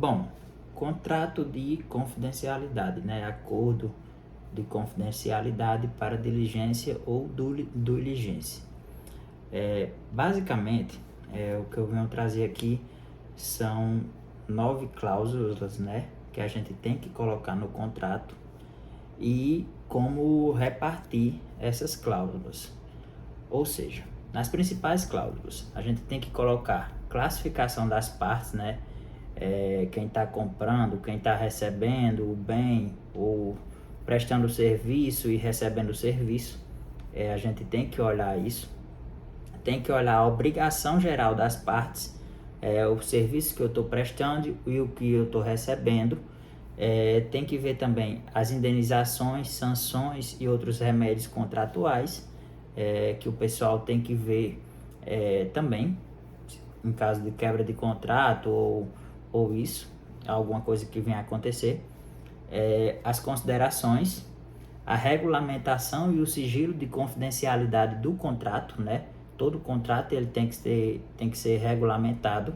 Bom, contrato de confidencialidade, né? Acordo de confidencialidade para diligência ou diligência. Basicamente, o que eu venho trazer aqui são 9 cláusulas, né? Que a gente tem que colocar no contrato e como repartir essas cláusulas. Ou seja, nas principais cláusulas, a gente tem que colocar classificação das partes, né? Quem está comprando, quem está recebendo o bem ou prestando serviço e recebendo o serviço. A gente tem que olhar isso. Tem que olhar a obrigação geral das partes, o serviço que eu estou prestando e o que eu estou recebendo. Tem que ver também as indenizações, sanções e outros remédios contratuais, que o pessoal tem que ver também, em caso de quebra de contrato ou isso, alguma coisa que venha a acontecer. As considerações, a regulamentação e o sigilo de confidencialidade do contrato, né? Todo contrato ele tem que ser regulamentado.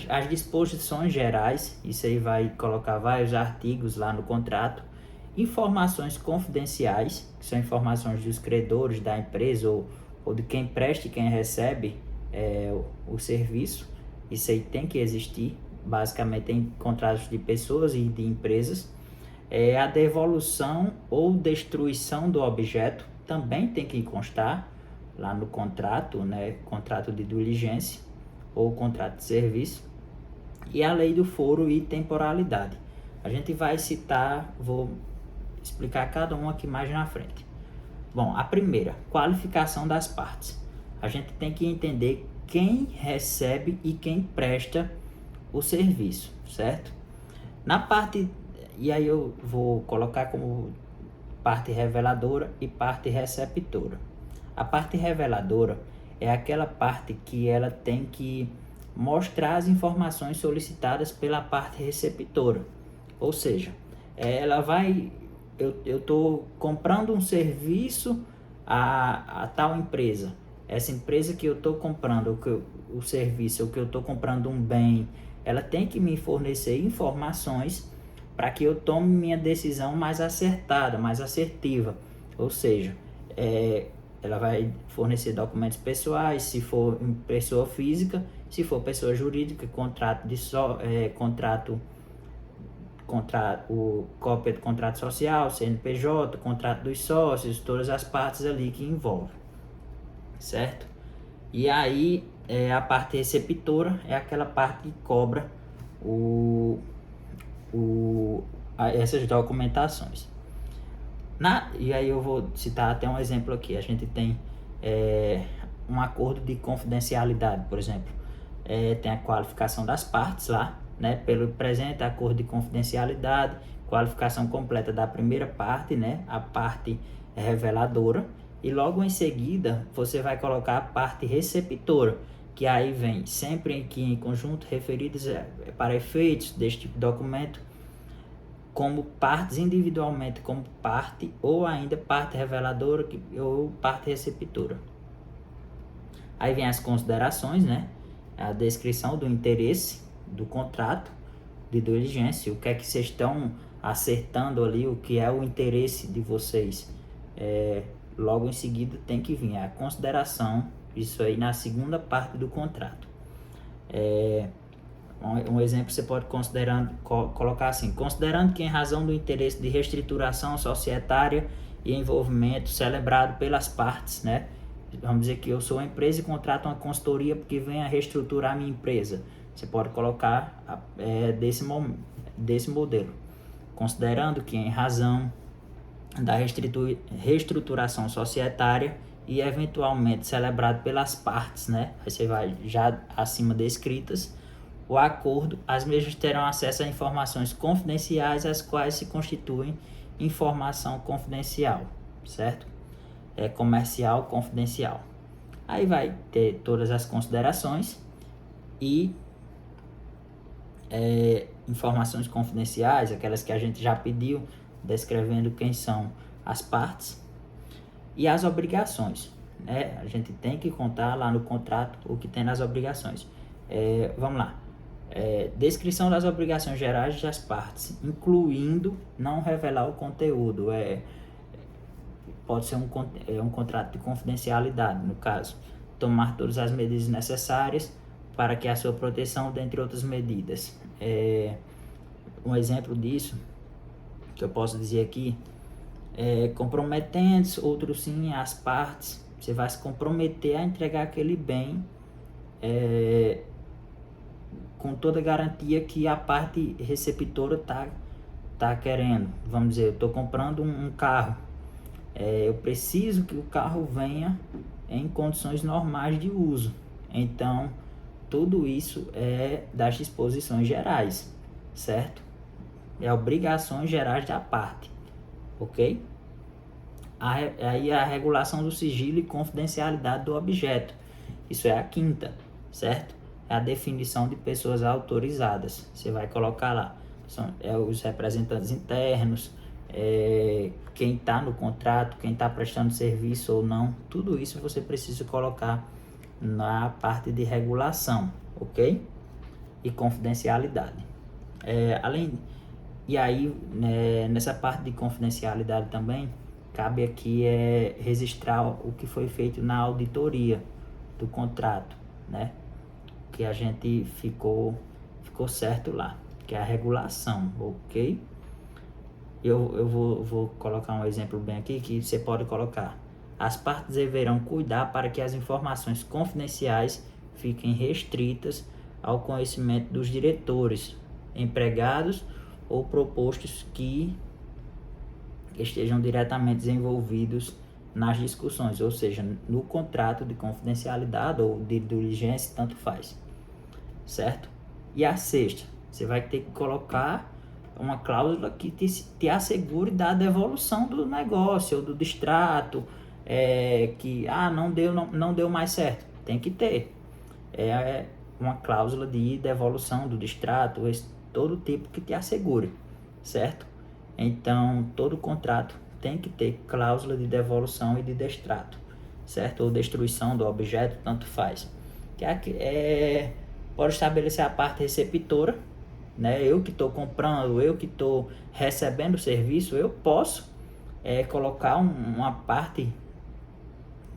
As disposições gerais, isso aí vai colocar vários artigos lá no contrato. Informações confidenciais, que são informações dos credores da empresa ou de quem presta e quem recebe o serviço. Isso aí tem que existir, basicamente em contratos de pessoas e de empresas. A devolução ou destruição do objeto também tem que constar lá no contrato, né? Contrato de diligência ou contrato de serviço. E a lei do foro e temporalidade. A gente vai citar, vou explicar cada um aqui mais na frente. Bom, a primeira, qualificação das partes. A gente tem que entender quem recebe e quem presta o serviço, certo? Na parte, e aí eu vou colocar como parte reveladora e parte receptora. A parte reveladora é aquela parte que ela tem que mostrar as informações solicitadas pela parte receptora. Ou seja, ela vai, eu estou comprando um serviço a tal empresa. Essa empresa que eu estou comprando o serviço, ou que eu estou comprando um bem, ela tem que me fornecer informações para que eu tome minha decisão mais acertada, mais assertiva. Ou seja, ela vai fornecer documentos pessoais, se for pessoa física, se for pessoa jurídica, cópia de contrato social, CNPJ, contrato dos sócios, todas as partes ali que envolvem, certo? E aí, a parte receptora é aquela parte que cobra essas documentações. E aí eu vou citar até um exemplo aqui. A gente tem um acordo de confidencialidade, por exemplo. Tem a qualificação das partes lá, né? Pelo presente acordo de confidencialidade, qualificação completa da primeira parte, né? A parte reveladora. E logo em seguida você vai colocar a parte receptora, que aí vem sempre que em conjunto referidos para efeitos deste tipo de documento como partes individualmente como parte ou ainda parte reveladora ou parte receptora. Aí vem as considerações, né? A descrição do interesse do contrato de diligência, o que é que vocês estão acertando ali, o que é o interesse de vocês. Logo em seguida tem que vir a consideração, isso aí na segunda parte do contrato. Um exemplo você pode colocar assim: considerando que em razão do interesse de reestruturação societária e envolvimento celebrado pelas partes, né? Vamos dizer que eu sou uma empresa e contrato uma consultoria porque vem a reestruturar a minha empresa. Você pode colocar desse modelo. Considerando que em razão da reestruturação societária e eventualmente celebrado pelas partes, né? Aí você vai já acima descritas. O acordo, as mesmas terão acesso a informações confidenciais, as quais se constituem informação confidencial, certo? Comercial confidencial. Aí vai ter todas as considerações e informações confidenciais, aquelas que a gente já pediu, descrevendo quem são as partes e as obrigações, né? A gente tem que contar lá no contrato o que tem nas obrigações. Vamos lá. Descrição das obrigações gerais das partes, incluindo não revelar o conteúdo. Pode ser um contrato de confidencialidade, no caso. Tomar todas as medidas necessárias para que a sua proteção, dentre outras medidas. Um exemplo disso, que eu posso dizer aqui, comprometentes, outro sim, as partes. Você vai se comprometer a entregar aquele bem com toda a garantia que a parte receptora tá querendo. Vamos dizer, eu estou comprando um carro. Eu preciso que o carro venha em condições normais de uso. Então, tudo isso é das disposições gerais, certo? É obrigações gerais da parte, ok? Aí a regulação do sigilo e confidencialidade do objeto. Isso é a quinta, certo? É a definição de pessoas autorizadas. Você vai colocar lá. São os representantes internos, quem está no contrato, quem está prestando serviço ou não. Tudo isso você precisa colocar na parte de regulação, ok? E confidencialidade. E aí, nessa parte de confidencialidade também, cabe aqui registrar o que foi feito na auditoria do contrato, né? Que a gente ficou certo lá, que é a regulação, ok? Eu vou colocar um exemplo bem aqui que você pode colocar. As partes deverão cuidar para que as informações confidenciais fiquem restritas ao conhecimento dos diretores, empregados ou propostos que estejam diretamente envolvidos nas discussões, ou seja, no contrato de confidencialidade ou de diligência, tanto faz, certo? E a sexta, você vai ter que colocar uma cláusula que te assegure da devolução do negócio ou do distrato, que não deu mais certo. Tem que ter uma cláusula de devolução do distrato, todo tipo que te assegure, certo? Então, todo contrato tem que ter cláusula de devolução e de distrato, certo? Ou destruição do objeto, tanto faz. Pode estabelecer a parte receptora, né? Eu que estou comprando, eu que estou recebendo o serviço, eu posso colocar uma parte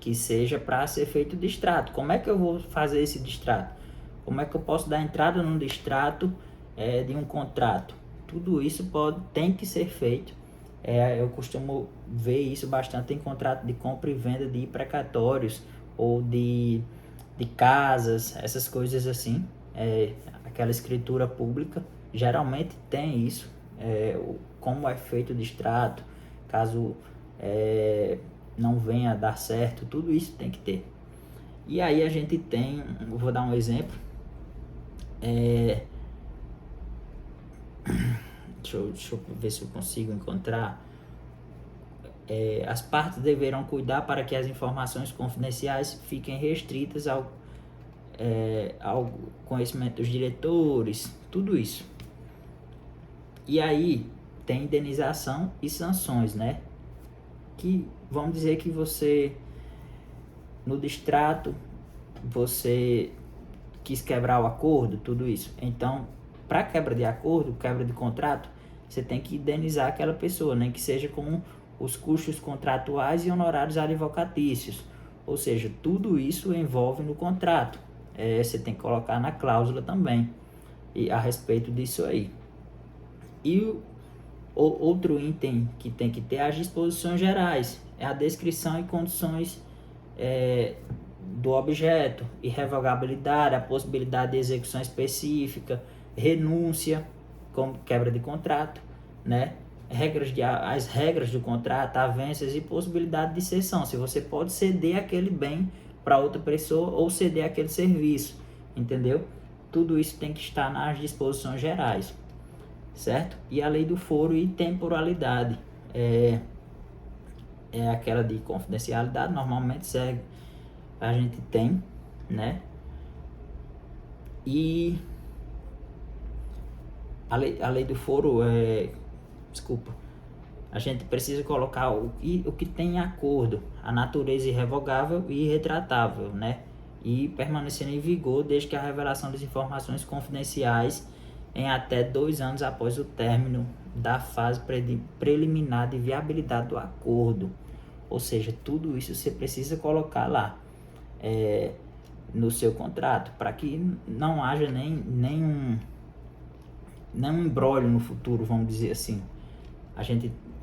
que seja para ser feito distrato. Como é que eu vou fazer esse distrato? Como é que eu posso dar entrada num distrato de um contrato? Tudo isso tem que ser feito. Eu costumo ver isso bastante em contrato de compra e venda de precatórios ou de casas, essas coisas assim. Aquela escritura pública geralmente tem isso, como é feito o distrato, caso não venha a dar certo, tudo isso tem que ter. E aí a gente tem, vou dar um exemplo, deixa eu ver se eu consigo encontrar. As partes deverão cuidar para que as informações confidenciais fiquem restritas ao conhecimento dos diretores, tudo isso. E aí tem indenização e sanções, né? Que vamos dizer que você, no distrato, você quis quebrar o acordo, tudo isso. Então, para quebra de acordo, quebra de contrato, você tem que indenizar aquela pessoa, nem que seja com os custos contratuais e honorários advocatícios. Ou seja, tudo isso envolve no contrato. Você tem que colocar na cláusula também a respeito disso aí. E outro item que tem que ter é as disposições gerais, é a descrição e condições do objeto, irrevogabilidade, a possibilidade de execução específica, renúncia, como quebra de contrato, né? As regras do contrato, avanças e possibilidade de cessão, se você pode ceder aquele bem para outra pessoa ou ceder aquele serviço, entendeu? Tudo isso tem que estar nas disposições gerais, certo? E a lei do foro e temporalidade, é aquela de confidencialidade, normalmente a gente tem, né? E a lei do foro a gente precisa colocar o que tem em acordo, a natureza irrevogável e irretratável, né? e permanecendo em vigor desde que a revelação das informações confidenciais em até 2 anos após o término da fase preliminar de viabilidade do acordo. Ou seja, tudo isso você precisa colocar lá no seu contrato, para que não haja nenhum imbróglio no futuro, vamos dizer assim.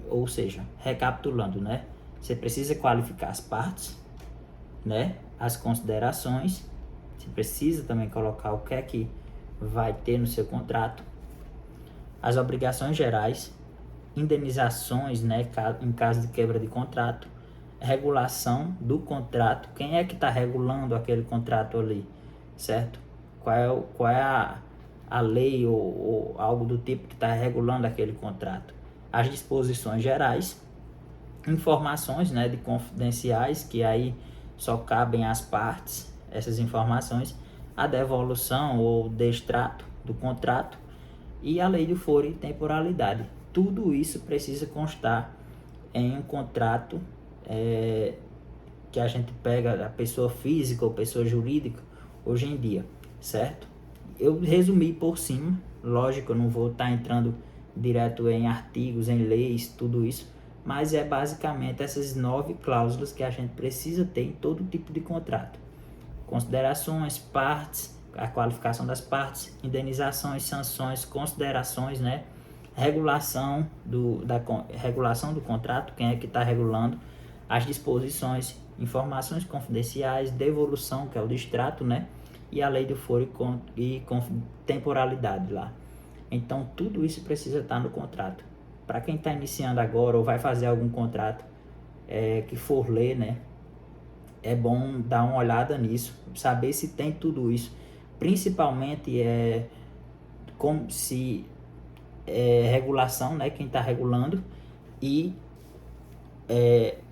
Ou seja, recapitulando, né? Você precisa qualificar as partes, né? As considerações. Você precisa também colocar o que é que vai ter no seu contrato. As obrigações gerais, indenizações, né? Em caso de quebra de contrato, regulação do contrato. Quem é que está regulando aquele contrato ali, certo? Qual é a lei ou algo do tipo que está regulando aquele contrato? As disposições gerais, informações, né, de confidenciais, que aí só cabem às partes essas informações, a devolução ou destrato do contrato e a lei do foro e temporalidade. Tudo isso precisa constar em um contrato que a gente pega a pessoa física ou pessoa jurídica hoje em dia, certo? Eu resumi por cima, lógico, eu não vou estar entrando direto em artigos, em leis, tudo isso, mas é basicamente essas 9 cláusulas que a gente precisa ter em todo tipo de contrato. Considerações, partes, a qualificação das partes, indenizações, sanções, considerações, né? Regulação regulação do contrato, quem é que está regulando, as disposições, informações confidenciais, devolução, que é o distrato, né? E a lei do foro e temporalidade lá. Então, tudo isso precisa estar no contrato. Para quem está iniciando agora ou vai fazer algum contrato que for ler, né? É bom dar uma olhada nisso, saber se tem tudo isso. Principalmente como se regulação, né? Quem está regulando e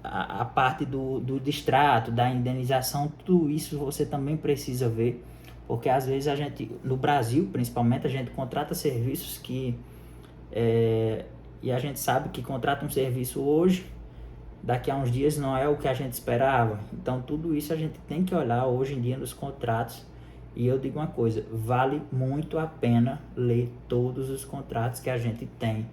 a parte do distrato, da indenização, tudo isso você também precisa ver, porque às vezes a gente, no Brasil principalmente, a gente contrata serviços e a gente sabe que contrata um serviço hoje, daqui a uns dias não é o que a gente esperava. Então tudo isso a gente tem que olhar hoje em dia nos contratos. E eu digo uma coisa, vale muito a pena ler todos os contratos que a gente tem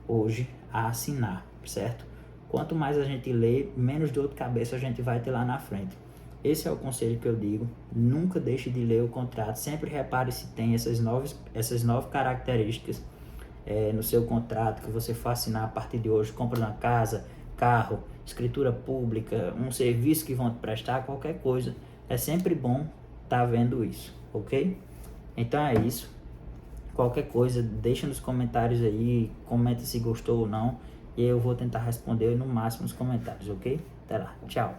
hoje a assinar, certo? Quanto mais a gente lê, menos dor de cabeça a gente vai ter lá na frente. Esse é o conselho que eu digo, nunca deixe de ler o contrato, sempre repare se tem essas 9 características no seu contrato que você for assinar a partir de hoje, compra uma casa, carro, escritura pública, um serviço que vão te prestar, qualquer coisa, é sempre bom estar vendo isso, ok? Então é isso. Qualquer coisa, deixa nos comentários aí, comenta se gostou ou não, e eu vou tentar responder no máximo nos comentários, ok? Até lá, tchau!